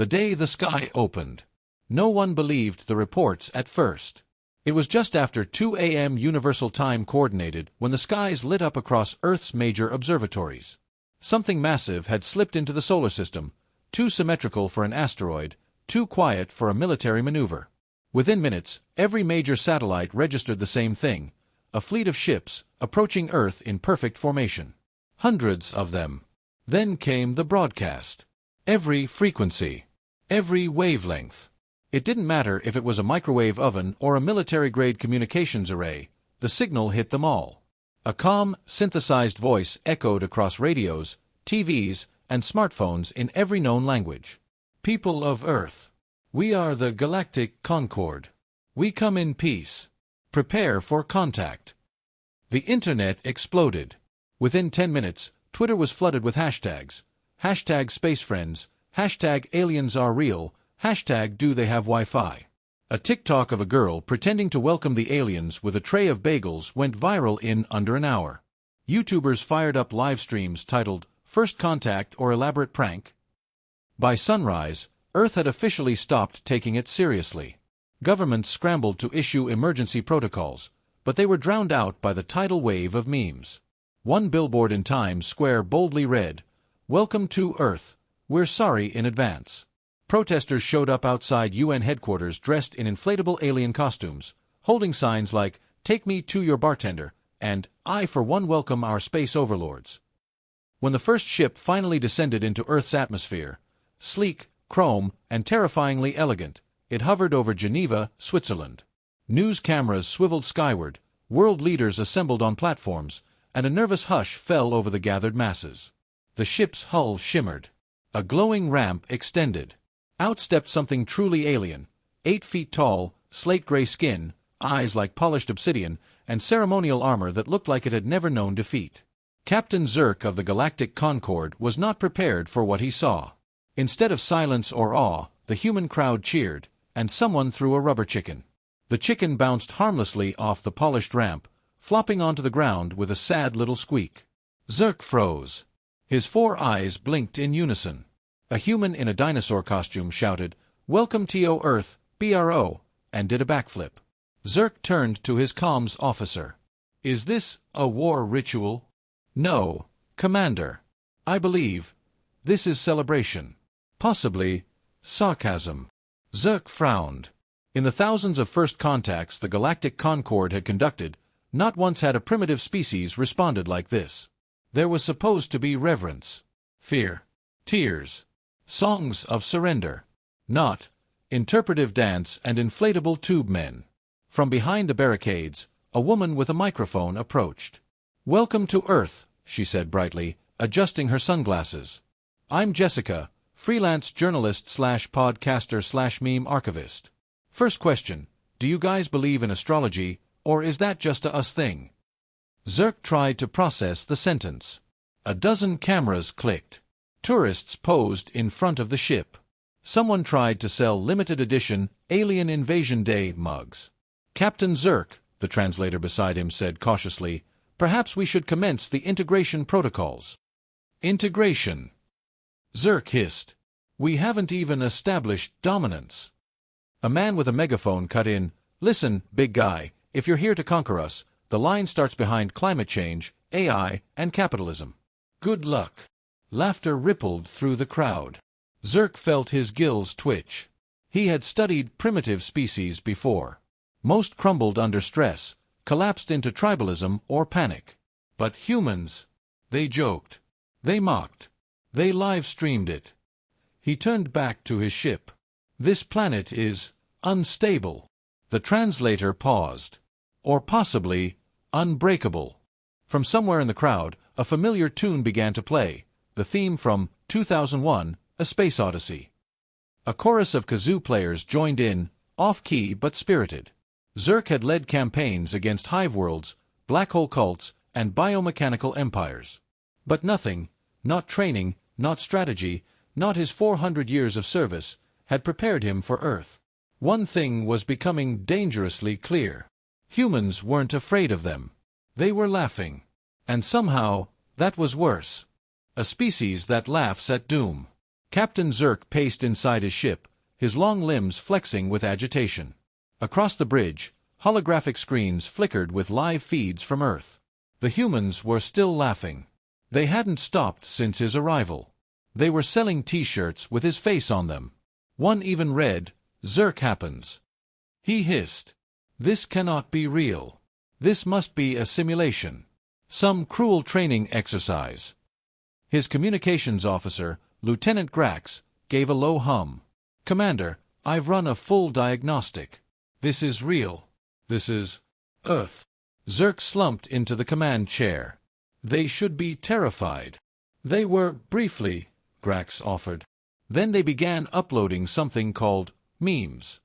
The day the sky opened. No one believed the reports at first. It was just after 2 a.m. Universal Time Coordinated when the skies lit up across Earth's major observatories. Something massive had slipped into the solar system, too symmetrical for an asteroid, too quiet for a military maneuver. Within minutes, every major satellite registered the same thing, a fleet of ships approaching Earth in perfect formation. Hundreds of them. Then came the broadcast. Every frequency. Every wavelength. It didn't matter if it was a microwave oven or a military-grade communications array, the signal hit them all. A calm, synthesized voice echoed across radios, TVs, and smartphones in every known language. People of Earth. We are the Galactic Concord. We come in peace. Prepare for contact. The internet exploded. Within 10 minutes, Twitter was flooded with hashtags. Hashtag SpaceFriends, hashtag AliensAreReal, hashtag DoTheyHaveWi-Fi. A TikTok of a girl pretending to welcome the aliens with a tray of bagels went viral in under an hour. YouTubers fired up live streams titled, First Contact or Elaborate Prank. By sunrise, Earth had officially stopped taking it seriously. Governments scrambled to issue emergency protocols, but they were drowned out by the tidal wave of memes. One billboard in Times Square boldly read, Welcome to Earth, we're sorry in advance. Protesters showed up outside UN headquarters dressed in inflatable alien costumes, holding signs like, Take me to your bartender, and I for one welcome our space overlords. When the first ship finally descended into Earth's atmosphere, sleek, chrome, and terrifyingly elegant, it hovered over Geneva, Switzerland. News cameras swiveled skyward, world leaders assembled on platforms, and a nervous hush fell over the gathered masses. The ship's hull shimmered. A glowing ramp extended. Out stepped something truly alien, 8 feet tall, slate-gray skin, eyes like polished obsidian, and ceremonial armor that looked like it had never known defeat. Captain Zirk of the Galactic Concord was not prepared for what he saw. Instead of silence or awe, the human crowd cheered, and someone threw a rubber chicken. The chicken bounced harmlessly off the polished ramp, flopping onto the ground with a sad little squeak. Zirk froze. His 4 eyes blinked in unison. A human in a dinosaur costume shouted, Welcome to Earth, BRO, and did a backflip. Zirk turned to his comms officer. Is this a war ritual? No, Commander. I believe this is celebration. Possibly sarcasm. Zirk frowned. In the thousands of first contacts the Galactic Concord had conducted, not once had a primitive species responded like this. There was supposed to be reverence, fear, tears, songs of surrender, not interpretive dance and inflatable tube men. From behind the barricades, a woman with a microphone approached. Welcome to Earth, she said brightly, adjusting her sunglasses. I'm Jessica, freelance journalist/podcaster/meme archivist. First question, do you guys believe in astrology, or is that just a us thing? Zirk tried to process the sentence. A dozen cameras clicked. Tourists posed in front of the ship. Someone tried to sell limited edition Alien Invasion Day mugs. Captain Zirk, the translator beside him said cautiously, perhaps we should commence the integration protocols. Integration. Zirk hissed. We haven't even established dominance. A man with a megaphone cut in, Listen, big guy, if you're here to conquer us, the line starts behind climate change, AI, and capitalism. Good luck. Laughter rippled through the crowd. Zirk felt his gills twitch. He had studied primitive species before. Most crumbled under stress, collapsed into tribalism or panic. But humans, they joked. They mocked. They live-streamed it. He turned back to his ship. This planet is unstable. The translator paused. Or possibly unbreakable. From somewhere in the crowd, a familiar tune began to play, the theme from 2001, A Space Odyssey. A chorus of kazoo players joined in, off-key but spirited. Zirk had led campaigns against hive worlds, black hole cults, and biomechanical empires. But nothing, not training, not strategy, not his 400 years of service, had prepared him for Earth. One thing was becoming dangerously clear. Humans weren't afraid of them. They were laughing. And somehow, that was worse. A species that laughs at doom. Captain Zerk paced inside his ship, his long limbs flexing with agitation. Across the bridge, holographic screens flickered with live feeds from Earth. The humans were still laughing. They hadn't stopped since his arrival. They were selling T-shirts with his face on them. One even read, "Zerk happens." He hissed. "This cannot be real. This must be a simulation. Some cruel training exercise." His communications officer, Lieutenant Grax, gave a low hum. "Commander, I've run a full diagnostic. This is real. This is Earth." Zerk slumped into the command chair. "They should be terrified." "They were, briefly," Grax offered. "Then they began uploading something called memes."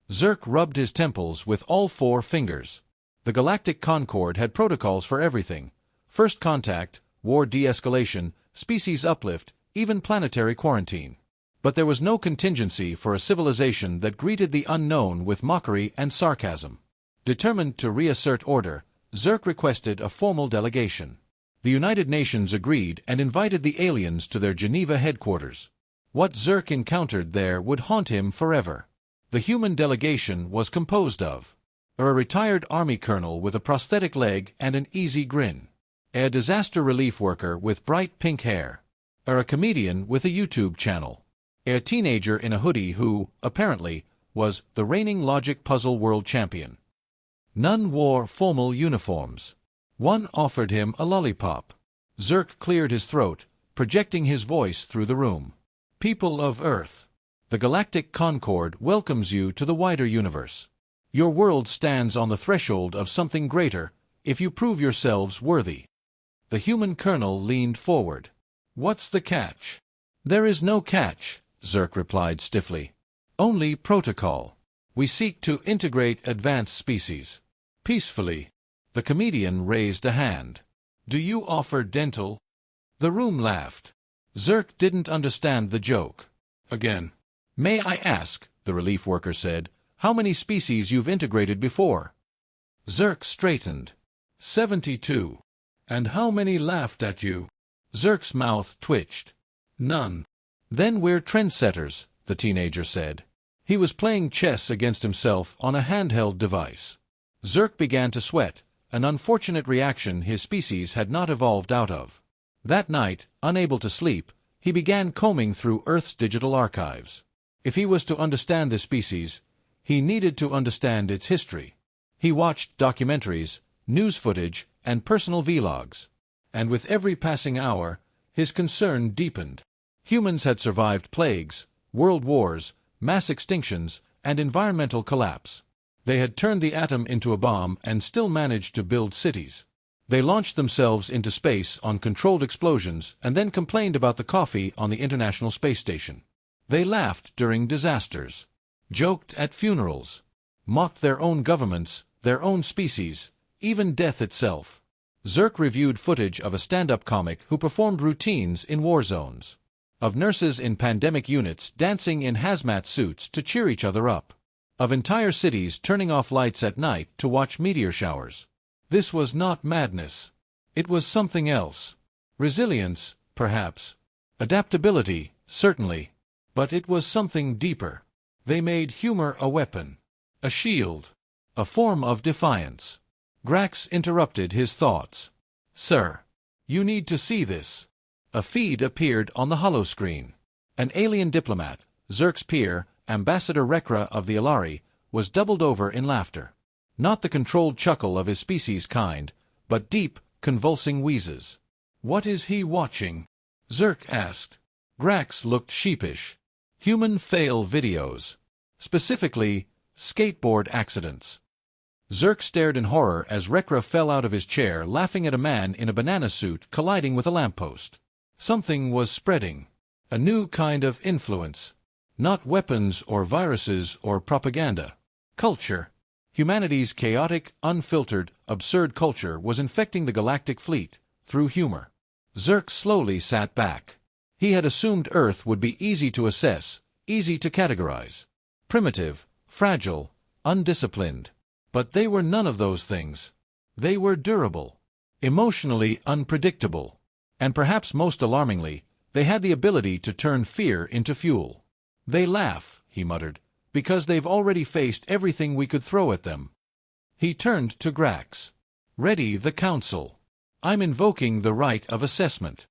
Zerk rubbed his temples with all 4 fingers. The Galactic Concord had protocols for everything: first contact, war de-escalation, species uplift, even planetary quarantine. But there was no contingency for a civilization that greeted the unknown with mockery and sarcasm. Determined to reassert order, Zerk requested a formal delegation. The United Nations agreed and invited the aliens to their Geneva headquarters. What Zerk encountered there would haunt him forever. The human delegation was composed of a retired army colonel with a prosthetic leg and an easy grin, a disaster relief worker with bright pink hair, a comedian with a YouTube channel, a teenager in a hoodie who, apparently, was the reigning logic puzzle world champion. None wore formal uniforms. One offered him a lollipop. Zerk cleared his throat, projecting his voice through the room. "People of Earth, the Galactic Concord welcomes you to the wider universe. Your world stands on the threshold of something greater, if you prove yourselves worthy." The human colonel leaned forward. "What's the catch?" "There is no catch," Zerk replied stiffly. "Only protocol. We seek to integrate advanced species. Peacefully." The comedian raised a hand. "Do you offer dental?" The room laughed. Zerk didn't understand the joke. "Again." "May I ask," the relief worker said, "how many species you've integrated before?" Zerk straightened. 72. "And how many laughed at you?" Zerk's mouth twitched. "None." "Then we're trendsetters," the teenager said. He was playing chess against himself on a handheld device. Zerk began to sweat, an unfortunate reaction his species had not evolved out of. That night, unable to sleep, he began combing through Earth's digital archives. If he was to understand this species, he needed to understand its history. He watched documentaries, news footage, and personal vlogs. And with every passing hour, his concern deepened. Humans had survived plagues, world wars, mass extinctions, and environmental collapse. They had turned the atom into a bomb and still managed to build cities. They launched themselves into space on controlled explosions and then complained about the coffee on the International Space Station. They laughed during disasters, joked at funerals, mocked their own governments, their own species, even death itself. Zerk reviewed footage of a stand-up comic who performed routines in war zones, of nurses in pandemic units dancing in hazmat suits to cheer each other up, of entire cities turning off lights at night to watch meteor showers. This was not madness. It was something else. Resilience, perhaps. Adaptability, certainly. But it was something deeper. They made humor a weapon, a shield, a form of defiance. Grax interrupted his thoughts. "Sir, you need to see this." A feed appeared on the holoscreen. An alien diplomat, Zerk's peer, Ambassador Rekra of the Alari, was doubled over in laughter. Not the controlled chuckle of his species kind, but deep, convulsing wheezes. "What is he watching?" Zerk asked. Grax looked sheepish. "Human fail videos. Specifically, skateboard accidents." Zerk stared in horror as Rekra fell out of his chair laughing at a man in a banana suit colliding with a lamppost. Something was spreading. A new kind of influence. Not weapons or viruses or propaganda. Culture. Humanity's chaotic, unfiltered, absurd culture was infecting the galactic fleet, through humor. Zerk slowly sat back. He had assumed Earth would be easy to assess, easy to categorize. Primitive, fragile, undisciplined. But they were none of those things. They were durable, emotionally unpredictable. And perhaps most alarmingly, They had the ability to turn fear into fuel. They laugh, he muttered, because they've already faced everything we could throw at them. He turned to Grax. Ready the council. I'm invoking the right of assessment.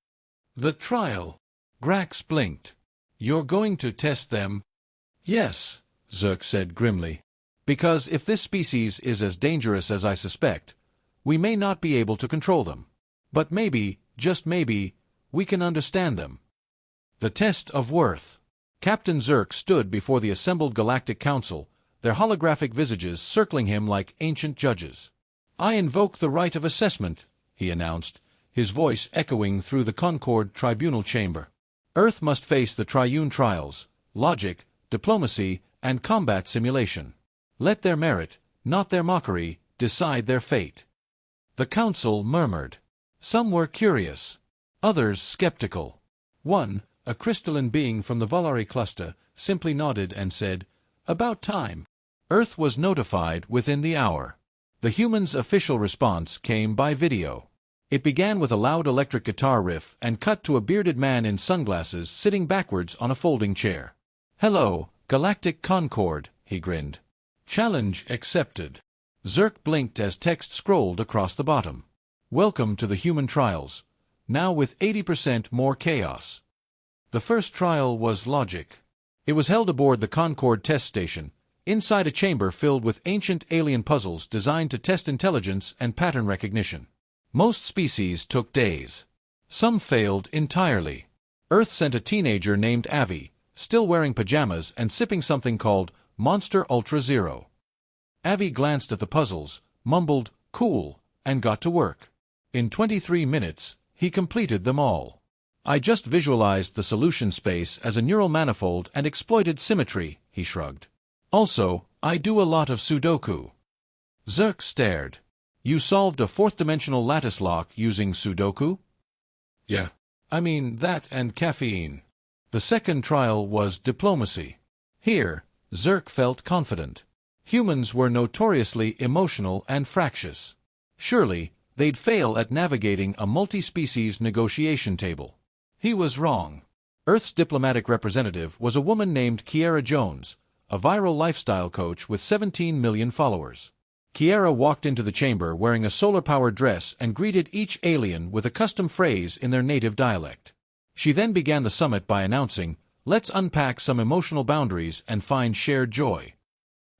The trial. Grax blinked. You're going to test them? Yes, Zerk said grimly. Because if this species is as dangerous as I suspect, we may not be able to control them. But maybe, just maybe, we can understand them. The test of worth. Captain Zerk stood before the assembled Galactic Council, their holographic visages circling him like ancient judges. I invoke the right of assessment, he announced, his voice echoing through the Concord tribunal chamber. Earth must face the triune trials, logic, diplomacy, and combat simulation. Let their merit, not their mockery, decide their fate. The council murmured. Some were curious, others skeptical. One, a crystalline being from the Volari cluster, simply nodded and said, About time. Earth was notified within the hour. The humans' official response came by video. It began with a loud electric guitar riff and cut to a bearded man in sunglasses sitting backwards on a folding chair. Hello, Galactic Concord, he grinned. Challenge accepted. Zerk blinked as text scrolled across the bottom. Welcome to the human trials, now with 80% more chaos. The first trial was logic. It was held aboard the Concord test station, inside a chamber filled with ancient alien puzzles designed to test intelligence and pattern recognition. Most species took days. Some failed entirely. Earth sent a teenager named Avi, still wearing pajamas and sipping something called Monster Ultra Zero. Avi glanced at the puzzles, mumbled, cool, and got to work. In 23 minutes, he completed them all. I just visualized the solution space as a neural manifold and exploited symmetry, he shrugged. Also, I do a lot of Sudoku. Zerk stared. You solved a fourth-dimensional lattice lock using Sudoku? Yeah. I mean, that and caffeine. The second trial was diplomacy. Here, Zerk felt confident. Humans were notoriously emotional and fractious. Surely, they'd fail at navigating a multi-species negotiation table. He was wrong. Earth's diplomatic representative was a woman named Kiera Jones, a viral lifestyle coach with 17 million followers. Kiera walked into the chamber wearing a solar-powered dress and greeted each alien with a custom phrase in their native dialect. She then began the summit by announcing, Let's unpack some emotional boundaries and find shared joy.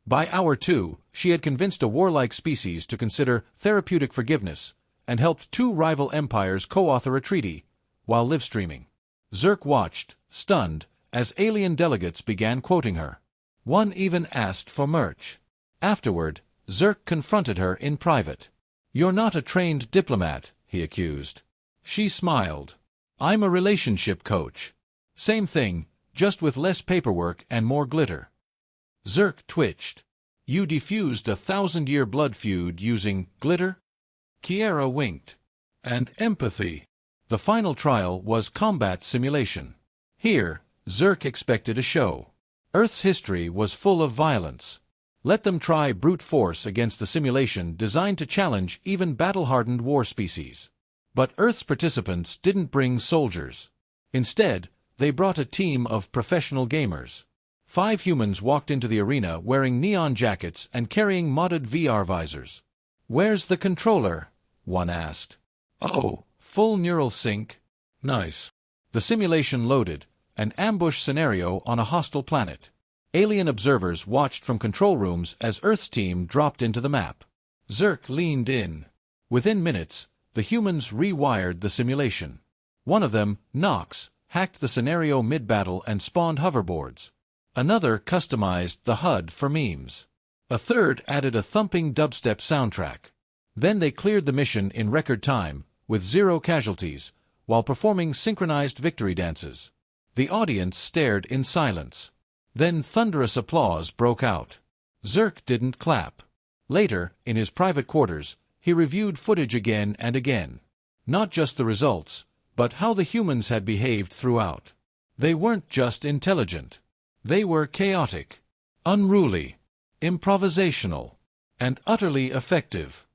By hour 2, she had convinced a warlike species to consider therapeutic forgiveness and helped 2 rival empires co-author a treaty while live-streaming. Zerk watched, stunned, as alien delegates began quoting her. One even asked for merch. Afterward, Zerk confronted her in private. You're not a trained diplomat, he accused. She smiled. I'm a relationship coach. Same thing, just with less paperwork and more glitter. Zerk twitched. You defused a 1,000-year blood feud using glitter? Kiera winked. And empathy. The final trial was combat simulation. Here, Zerk expected a show. Earth's history was full of violence. Let them try brute force against the simulation designed to challenge even battle-hardened war species. But Earth's participants didn't bring soldiers. Instead, they brought a team of professional gamers. 5 humans walked into the arena wearing neon jackets and carrying modded VR visors. Where's the controller? One asked. Oh, full neural sync. Nice. The simulation loaded, an ambush scenario on a hostile planet. Alien observers watched from control rooms as Earth's team dropped into the map. Zerk leaned in. Within minutes, the humans rewired the simulation. One of them, Nox, hacked the scenario mid-battle and spawned hoverboards. Another customized the HUD for memes. A third added a thumping dubstep soundtrack. Then they cleared the mission in record time, with 0 casualties, while performing synchronized victory dances. The audience stared in silence. Then thunderous applause broke out. Zerk didn't clap. Later, in his private quarters, he reviewed footage again and again. Not just the results, but how the humans had behaved throughout. They weren't just intelligent. They were chaotic, unruly, improvisational, and utterly effective.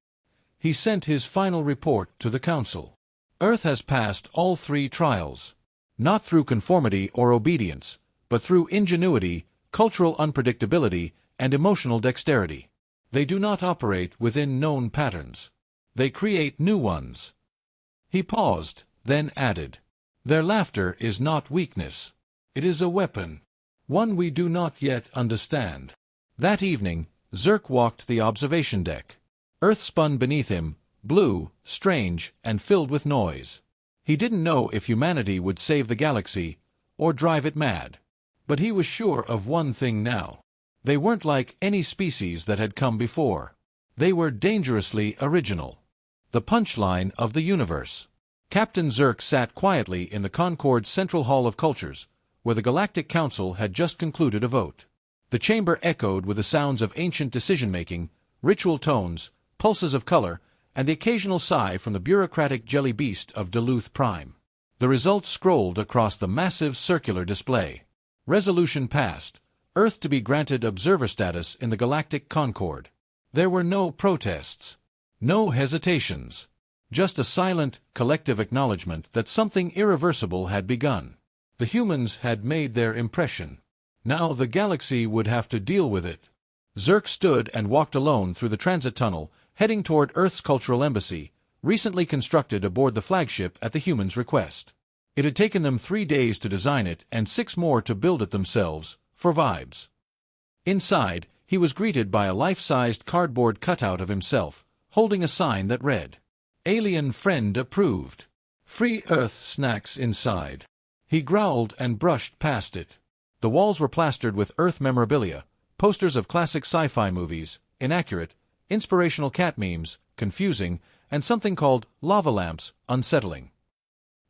He sent his final report to the council. Earth has passed all 3 trials. Not through conformity or obedience, but through ingenuity, cultural unpredictability, and emotional dexterity. They do not operate within known patterns. They create new ones. He paused, then added, "Their laughter is not weakness. It is a weapon. One we do not yet understand." That evening, Zirk walked the observation deck. Earth spun beneath him, blue, strange, and filled with noise. He didn't know if humanity would save the galaxy, or drive it mad. But he was sure of one thing now. They weren't like any species that had come before. They were dangerously original. The punchline of the universe. Captain Zirk sat quietly in the Concord's Central Hall of Cultures, where the Galactic Council had just concluded a vote. The chamber echoed with the sounds of ancient decision-making, ritual tones, pulses of color, and the occasional sigh from the bureaucratic jelly beast of Duluth Prime. The results scrolled across the massive circular display. Resolution passed, Earth to be granted observer status in the Galactic Concord. There were no protests, no hesitations, just a silent, collective acknowledgement that something irreversible had begun. The humans had made their impression. Now the galaxy would have to deal with it. Zirk stood and walked alone through the transit tunnel, heading toward Earth's cultural embassy, recently constructed aboard the flagship at the humans' request. It had taken them 3 days to design it and 6 more to build it themselves, for vibes. Inside, he was greeted by a life-sized cardboard cutout of himself, holding a sign that read, "Alien Friend Approved. Free Earth Snacks Inside." He growled and brushed past it. The walls were plastered with Earth memorabilia, posters of classic sci-fi movies, inaccurate, inspirational cat memes, confusing, and something called lava lamps, unsettling.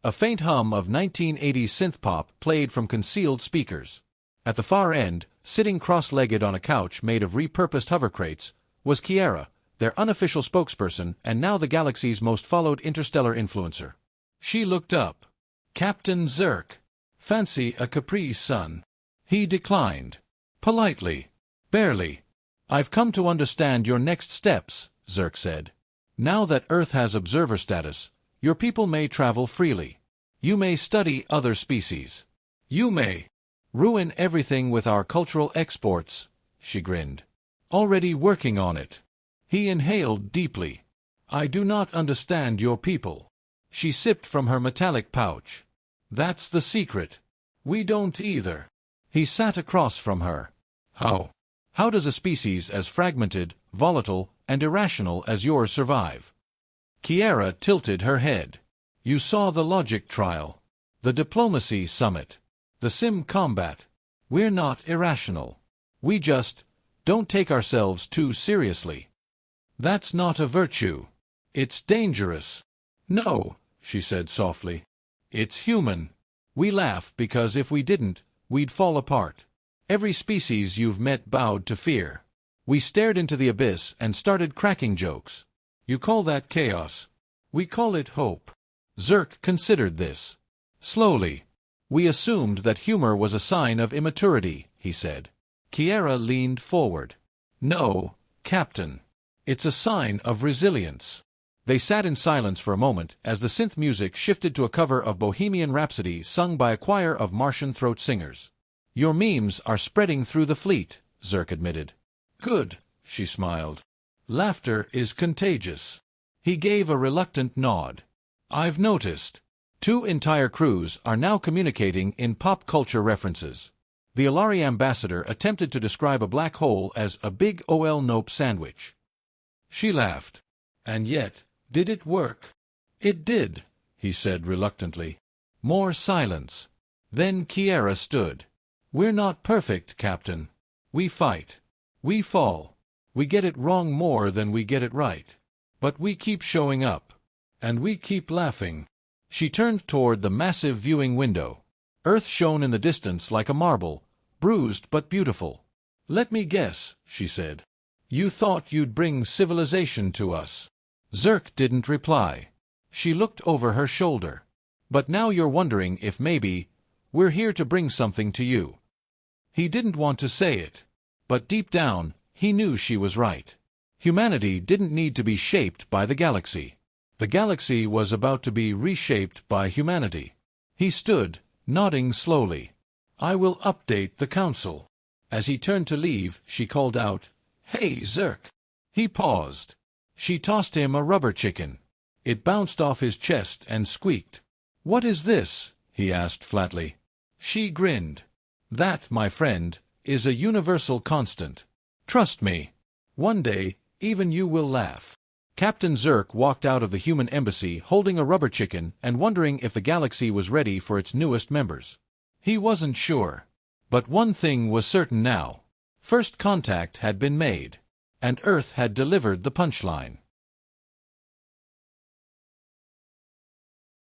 A faint hum of 1980s synth-pop played from concealed speakers. At the far end, sitting cross-legged on a couch made of repurposed hover crates, was Kiera, their unofficial spokesperson and now the galaxy's most followed interstellar influencer. She looked up. "Captain Zirk. Fancy a Capri Sun?" He declined. Politely. "Barely. I've come to understand your next steps," Zirk said. "Now that Earth has observer status, your people may travel freely. You may study other species. You may ruin everything with our cultural exports," she grinned. "Already working on it." He inhaled deeply. "I do not understand your people." She sipped from her metallic pouch. "That's the secret. We don't either." He sat across from her. How does a species as fragmented, volatile, and irrational as yours survive?" Kiera tilted her head. "You saw the logic trial, the diplomacy summit, the sim combat. We're not irrational. We just don't take ourselves too seriously. That's not a virtue. It's dangerous." "No," she said softly. "It's human. We laugh because if we didn't, we'd fall apart. Every species you've met bowed to fear. We stared into the abyss and started cracking jokes. You call that chaos. We call it hope." Zirk considered this. Slowly. "We assumed that humor was a sign of immaturity," he said. Kiera leaned forward. "No, Captain. It's a sign of resilience." They sat in silence for a moment as the synth music shifted to a cover of Bohemian Rhapsody sung by a choir of Martian throat singers. "Your memes are spreading through the fleet," Zirk admitted. "Good," she smiled. "Laughter is contagious." He gave a reluctant nod. "I've noticed. 2 entire crews are now communicating in pop culture references." The Ilari ambassador attempted to describe a black hole as a big OL nope sandwich. She laughed. "And yet, did it work?" "It did," he said reluctantly. More silence. Then Kiera stood. "We're not perfect, Captain. We fight. We fall. We get it wrong more than we get it right. But we keep showing up. And we keep laughing." She turned toward the massive viewing window. Earth shone in the distance like a marble, bruised but beautiful. "Let me guess," she said. "You thought you'd bring civilization to us." Zirk didn't reply. She looked over her shoulder. "But now you're wondering if maybe we're here to bring something to you." He didn't want to say it. But deep down, he knew she was right. Humanity didn't need to be shaped by the galaxy. The galaxy was about to be reshaped by humanity. He stood, nodding slowly. "I will update the council." As he turned to leave, she called out, "Hey, Zirk!" He paused. She tossed him a rubber chicken. It bounced off his chest and squeaked. "What is this?" he asked flatly. She grinned. "That, my friend, is a universal constant. Trust me. One day, even you will laugh." Captain Zirk walked out of the human embassy holding a rubber chicken and wondering if the galaxy was ready for its newest members. He wasn't sure. But one thing was certain now. First contact had been made. And Earth had delivered the punchline.